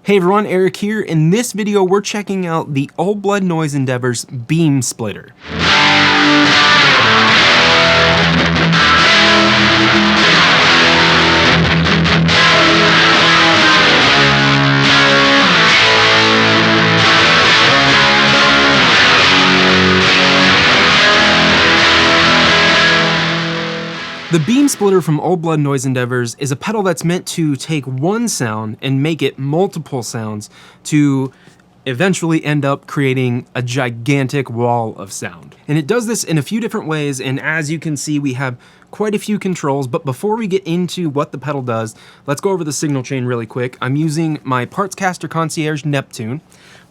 Hey everyone, Eric here. In this video, we're checking out the Old Blood Noise Endeavor's Beam Splitter. The Beam Splitter from Old Blood Noise Endeavors is a pedal that's meant to take one sound and make it multiple sounds to eventually end up creating a gigantic wall of sound. And it does this in a few different ways, and as you can see, we have quite a few controls, but before we get into what the pedal does, let's go over the signal chain really quick. I'm using my Partscaster Concierge Neptune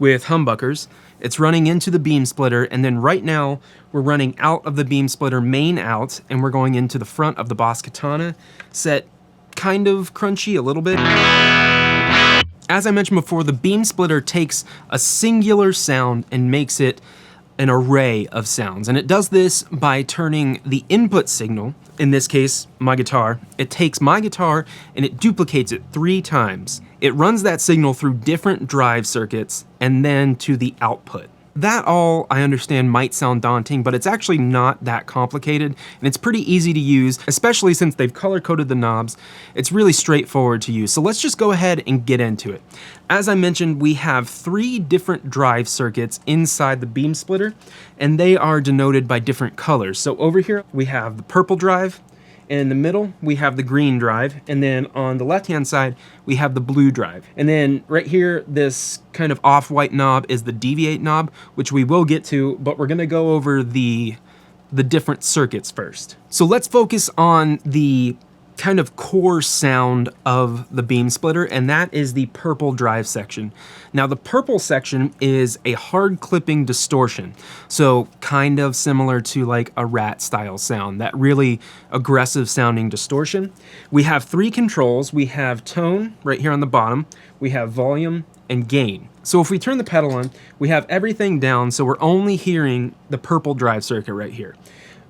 with humbuckers. It's running into the Beam Splitter, and then right now we're running out of the Beam Splitter main out, and we're going into the front of the Boss Katana, set kind of crunchy a little bit. As I mentioned before, the Beam Splitter takes a singular sound and makes it an array of sounds, and it does this by turning the input signal, in this case my guitar, it takes my guitar and it duplicates it 3 times. It runs that signal through different drive circuits and then to the output. That all, I understand, might sound daunting, but it's actually not that complicated, and it's pretty easy to use, especially since they've color-coded the knobs. It's really straightforward to use, so let's just go ahead and get into it. As I mentioned, we have 3 different drive circuits inside the Beam Splitter, and they are denoted by different colors. So over here, we have the purple drive, and in the middle, we have the green drive, and then on the left-hand side, we have the blue drive. And then right here, this kind of off-white knob is the Deviate knob, which we will get to, but we're gonna go over the different circuits first. So let's focus on the kind of core sound of the Beam Splitter, and that is the purple drive section. Now the purple section is a hard clipping distortion, so kind of similar to like a rat style sound, that really aggressive sounding distortion. We have 3 controls. We have tone right here on the bottom, we have volume and gain. So if we turn the pedal on, we have everything down, so we're only hearing the purple drive circuit right here.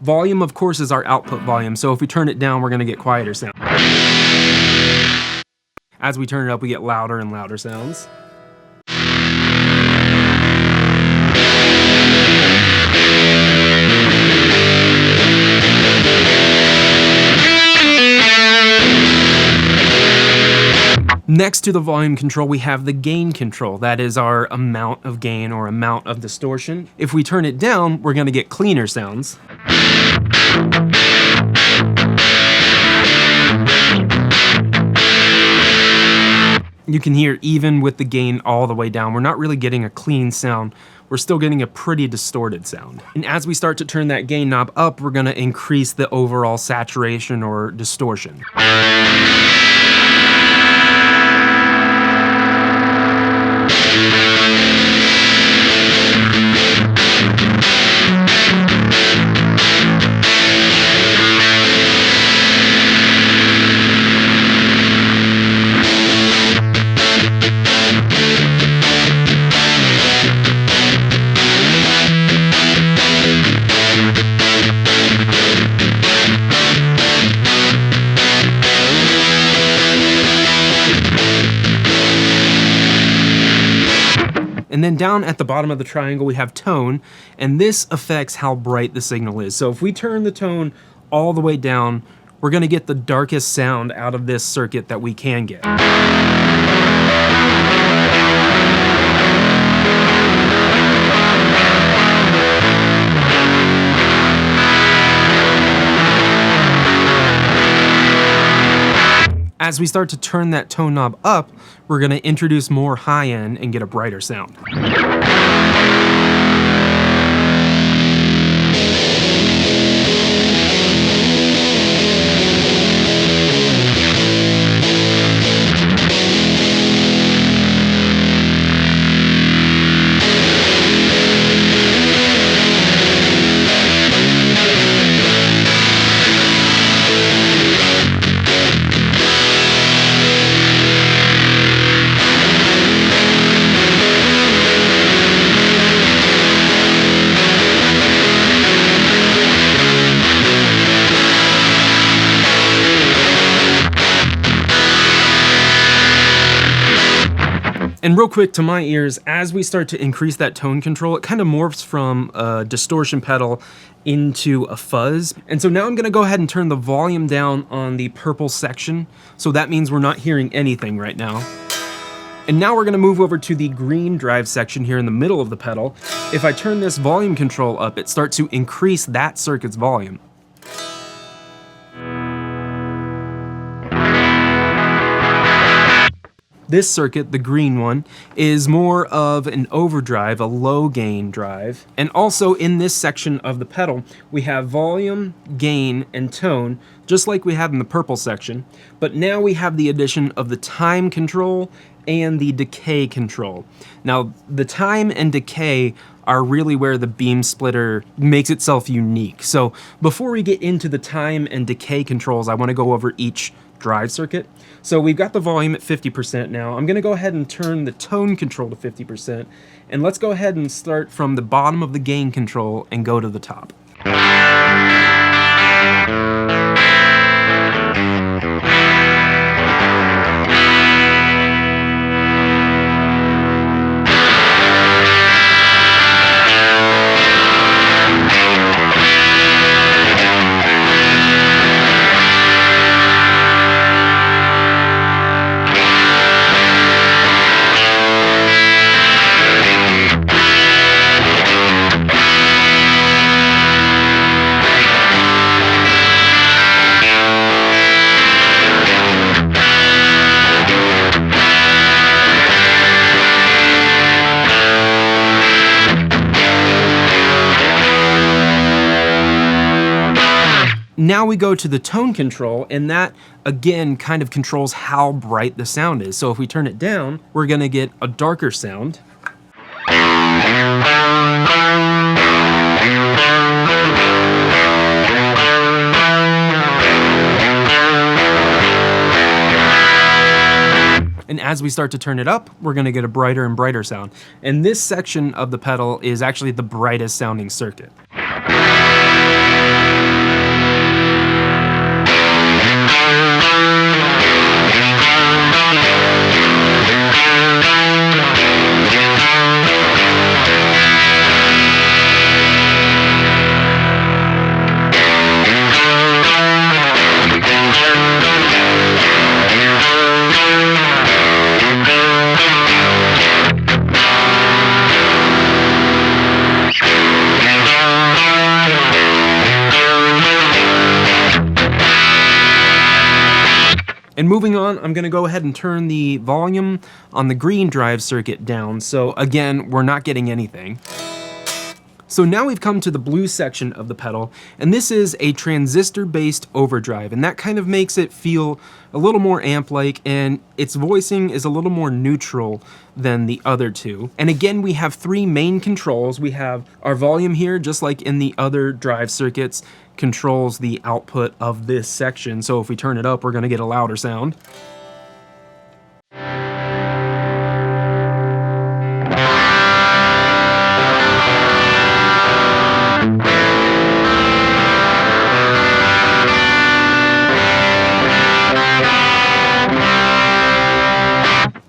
Volume, of course, is our output volume, so if we turn it down, we're gonna get quieter sound. As we turn it up, we get louder and louder sounds. Next to the volume control, we have the gain control. That is our amount of gain or amount of distortion. If we turn it down, we're gonna get cleaner sounds. You can hear even with the gain all the way down, we're not really getting a clean sound. We're still getting a pretty distorted sound. And as we start to turn that gain knob up, we're gonna increase the overall saturation or distortion. And then down at the bottom of the triangle, we have tone, and this affects how bright the signal is. So if we turn the tone all the way down, we're gonna get the darkest sound out of this circuit that we can get. As we start to turn that tone knob up, we're gonna introduce more high end and get a brighter sound. And real quick, to my ears, as we start to increase that tone control, it kind of morphs from a distortion pedal into a fuzz. And so now I'm gonna go ahead and turn the volume down on the purple section. So that means we're not hearing anything right now. And now we're gonna move over to the green drive section here in the middle of the pedal. If I turn this volume control up, it starts to increase that circuit's volume. This circuit, the green one, is more of an overdrive, a low gain drive. And also in this section of the pedal, we have volume, gain, and tone, just like we had in the purple section. But now we have the addition of the time control and the decay control. Now, the time and decay are really where the beam splitter makes itself unique. So before we get into the time and decay controls, I want to go over each drive circuit. So we've got the volume at 50% now. I'm gonna go ahead and turn the tone control to 50%, and let's go ahead and start from the bottom of the gain control and go to the top. Now we go to the tone control, and that again kind of controls how bright the sound is. So if we turn it down, we're gonna get a darker sound. And as we start to turn it up, we're gonna get a brighter and brighter sound. And this section of the pedal is actually the brightest sounding circuit. And moving on, I'm gonna go ahead and turn the volume on the green drive circuit down. So again, we're not getting anything. So now we've come to the blue section of the pedal, and this is a transistor-based overdrive, and that kind of makes it feel a little more amp-like, and its voicing is a little more neutral than the other two. And again, we have three main controls. We have our volume here, just like in the other drive circuits, controls the output of this section. So if we turn it up, we're gonna get a louder sound.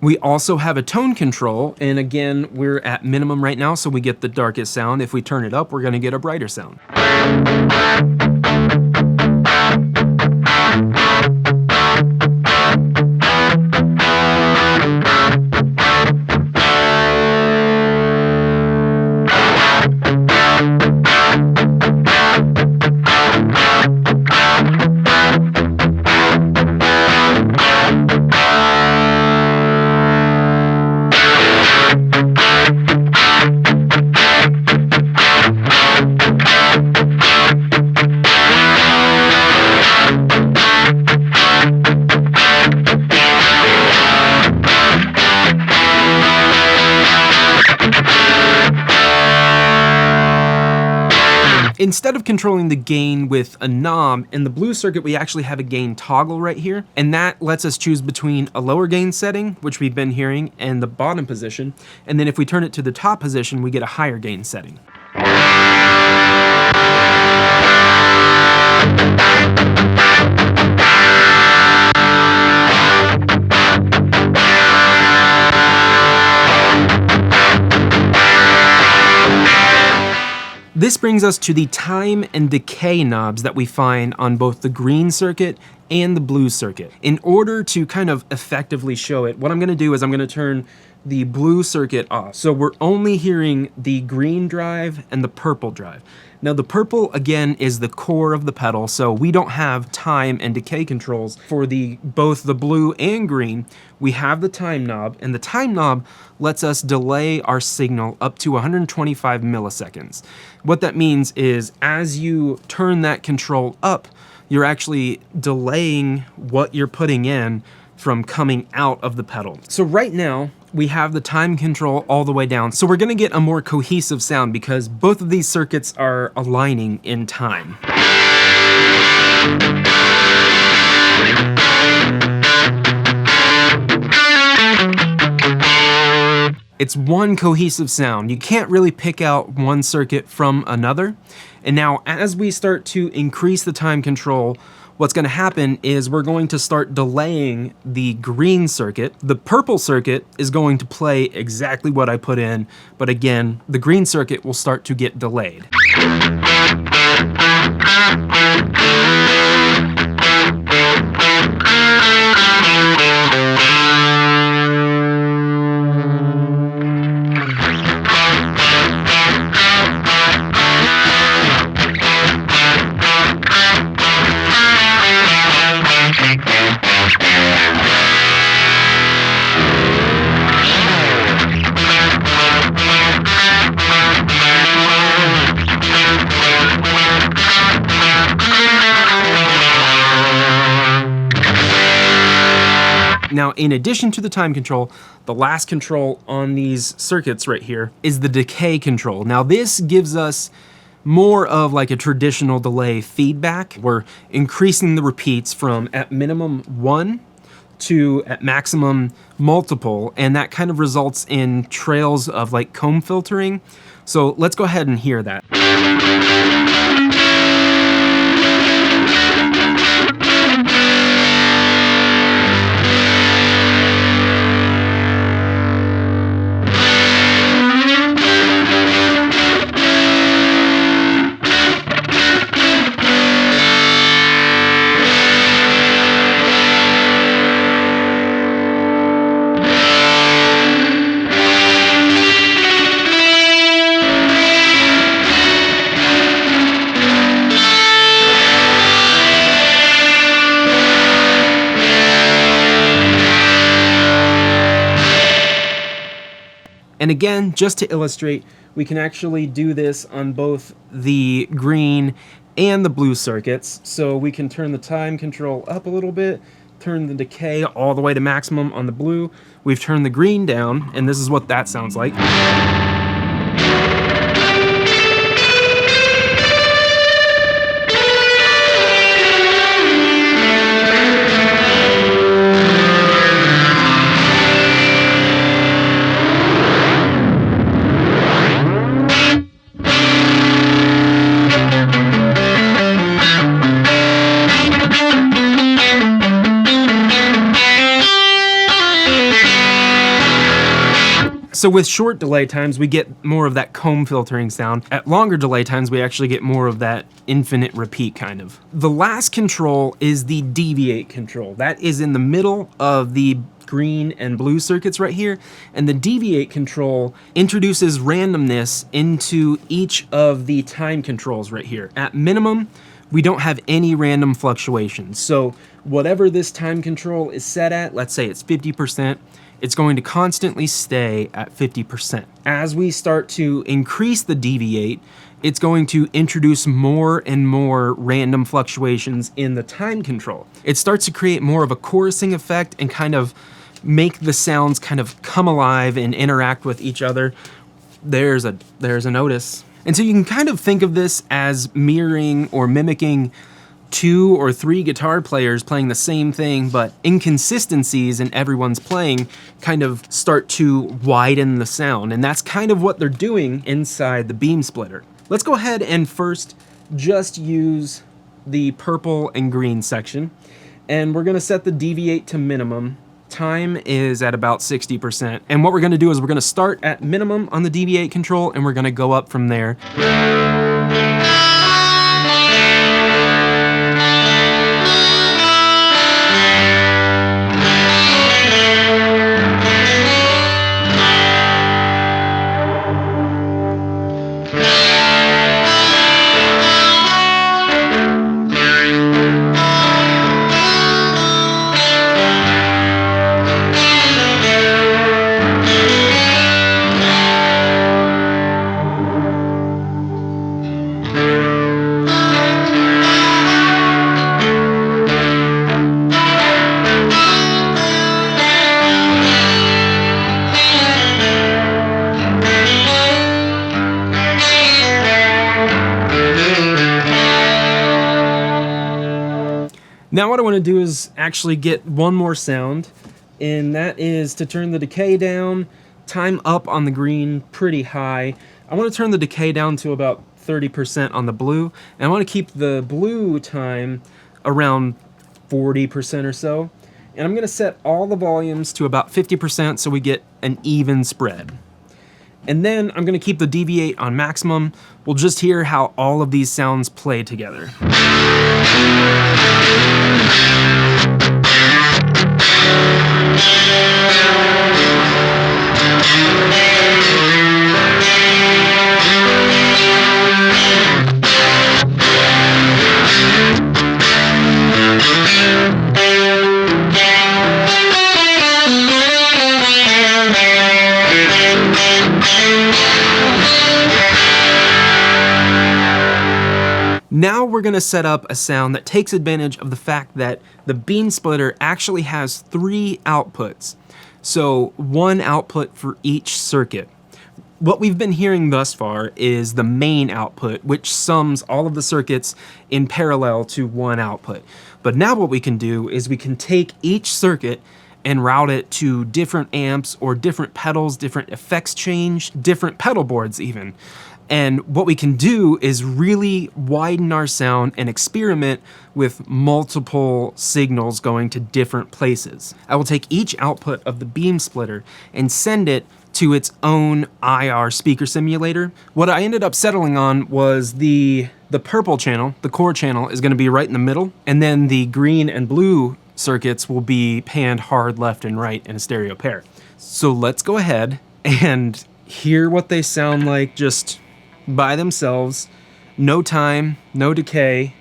We also have a tone control, and again, we're at minimum right now, so we get the darkest sound. If we turn it up, we're gonna get a brighter sound. Instead of controlling the gain with a knob, in the blue circuit we actually have a gain toggle right here, and that lets us choose between a lower gain setting, which we've been hearing, and the bottom position, and then if we turn it to the top position, we get a higher gain setting. this brings us to the time and decay knobs that we find on both the green circuit and the blue circuit. In order to kind of effectively show it, what I'm gonna do is I'm gonna turn the blue circuit off. So we're only hearing the green drive and the purple drive. Now the purple, again, is the core of the pedal, so we don't have time and decay controls for both the blue and green. We have the time knob, and the time knob lets us delay our signal up to 125 milliseconds. What that means is as you turn that control up, you're actually delaying what you're putting in from coming out of the pedal. So right now, we have the time control all the way down. So we're gonna get a more cohesive sound because both of these circuits are aligning in time. It's one cohesive sound. You can't really pick out one circuit from another. And now as we start to increase the time control, what's gonna happen is we're going to start delaying the green circuit. The purple circuit is going to play exactly what I put in, but again, the green circuit will start to get delayed. Now, in addition to the time control, the last control on these circuits right here is the decay control. Now, this gives us more of like a traditional delay feedback. We're increasing the repeats from at minimum 1 to at maximum multiple, and that kind of results in trails of like comb filtering. So let's go ahead and hear that. And again, just to illustrate, we can actually do this on both the green and the blue circuits. So we can turn the time control up a little bit, turn the decay all the way to maximum on the blue. We've turned the green down, and this is what that sounds like. So with short delay times, we get more of that comb filtering sound. At longer delay times, we actually get more of that infinite repeat kind of. The last control is the Deviate Control. That is in the middle of the green and blue circuits right here. And the Deviate Control introduces randomness into each of the time controls right here. At minimum, we don't have any random fluctuations. So whatever this time control is set at, let's say it's 50%, it's going to constantly stay at 50%. As we start to increase the deviate, it's going to introduce more and more random fluctuations in the time control. It starts to create more of a chorusing effect and kind of make the sounds kind of come alive and interact with each other. There's a notice. And so you can kind of think of this as mirroring or mimicking 2 or 3 guitar players playing the same thing, but inconsistencies in everyone's playing kind of start to widen the sound. And that's kind of what they're doing inside the beam splitter. Let's go ahead and first just use the purple and green section. And we're gonna set the deviate to minimum. Time is at about 60%. And what we're gonna do is we're gonna start at minimum on the deviate control and we're gonna go up from there. Now what I want to do is actually get one more sound, and that is to turn the decay down, time up on the green pretty high. I want to turn the decay down to about 30% on the blue, and I want to keep the blue time around 40% or so. And I'm going to set all the volumes to about 50% so we get an even spread. And then I'm going to keep the deviate on maximum. We'll just hear how all of these sounds play together. Now we're going to set up a sound that takes advantage of the fact that the beam splitter actually has 3 outputs. So 1 output for each circuit. What we've been hearing thus far is the main output, which sums all of the circuits in parallel to 1 output. But now what we can do is we can take each circuit and route it to different amps or different pedals, different effects change, different pedal boards even. And what we can do is really widen our sound and experiment with multiple signals going to different places. I will take each output of the beam splitter and send it to its own IR speaker simulator. What I ended up settling on was the purple channel, the core channel, is going to be right in the middle, and then the green and blue circuits will be panned hard left and right in a stereo pair. So let's go ahead and hear what they sound like just by themselves. No time, no decay.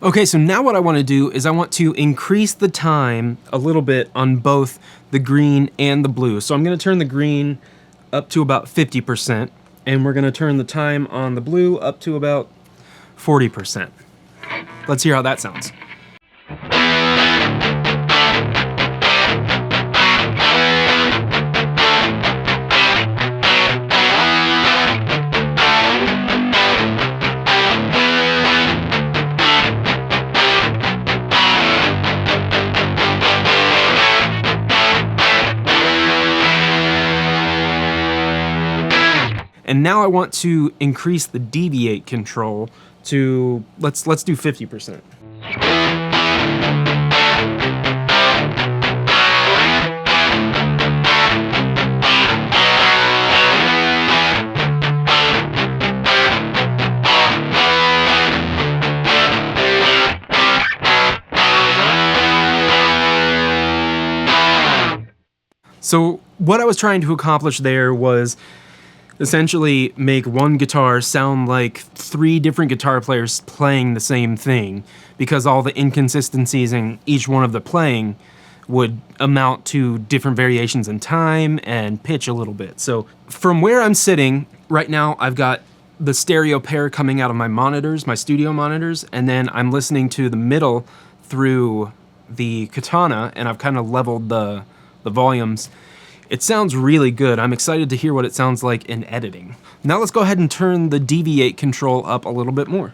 Okay, so now what I want to do is I want to increase the time a little bit on both the green and the blue. So I'm going to turn the green up to about 50%, and we're going to turn the time on the blue up to about 40%. Let's hear how that sounds. And now I want to increase the deviate control to, let's do 50%. So what I was trying to accomplish there was essentially make one guitar sound like 3 different guitar players playing the same thing, because all the inconsistencies in each one of the playing would amount to different variations in time and pitch a little bit. So from where I'm sitting right now, I've got the stereo pair coming out of my monitors, my studio monitors, and then I'm listening to the middle through the Katana, and I've kind of leveled the volumes. It sounds really good. I'm excited to hear what it sounds like in editing. Now let's go ahead and turn the deviate control up a little bit more.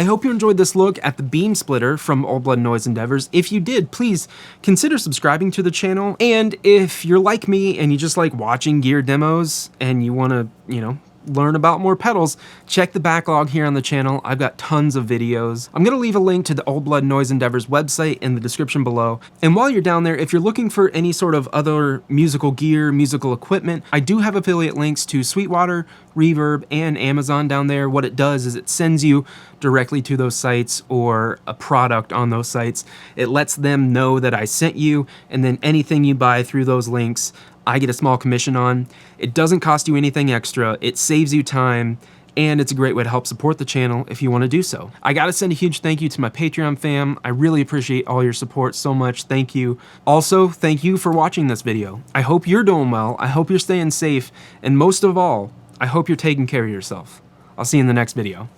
I hope you enjoyed this look at the beam splitter from Old Blood Noise Endeavors. If you did, please consider subscribing to the channel. And if you're like me and you just like watching gear demos and you want to, learn about more pedals, check the backlog here on the channel. I've got tons of videos. I'm gonna leave a link to the Old Blood Noise Endeavors website in the description below. And while you're down there, if you're looking for any sort of other musical gear, musical equipment, I do have affiliate links to Sweetwater, Reverb, and Amazon down there. What it does is it sends you directly to those sites or a product on those sites. It lets them know that I sent you, and then anything you buy through those links, I get a small commission on. It doesn't cost you anything extra, it saves you time, and it's a great way to help support the channel if you want to do so. I gotta send a huge thank you to my Patreon fam. I really appreciate all your support so much, thank you. Also, thank you for watching this video. I hope you're doing well, I hope you're staying safe, and most of all, I hope you're taking care of yourself. I'll see you in the next video.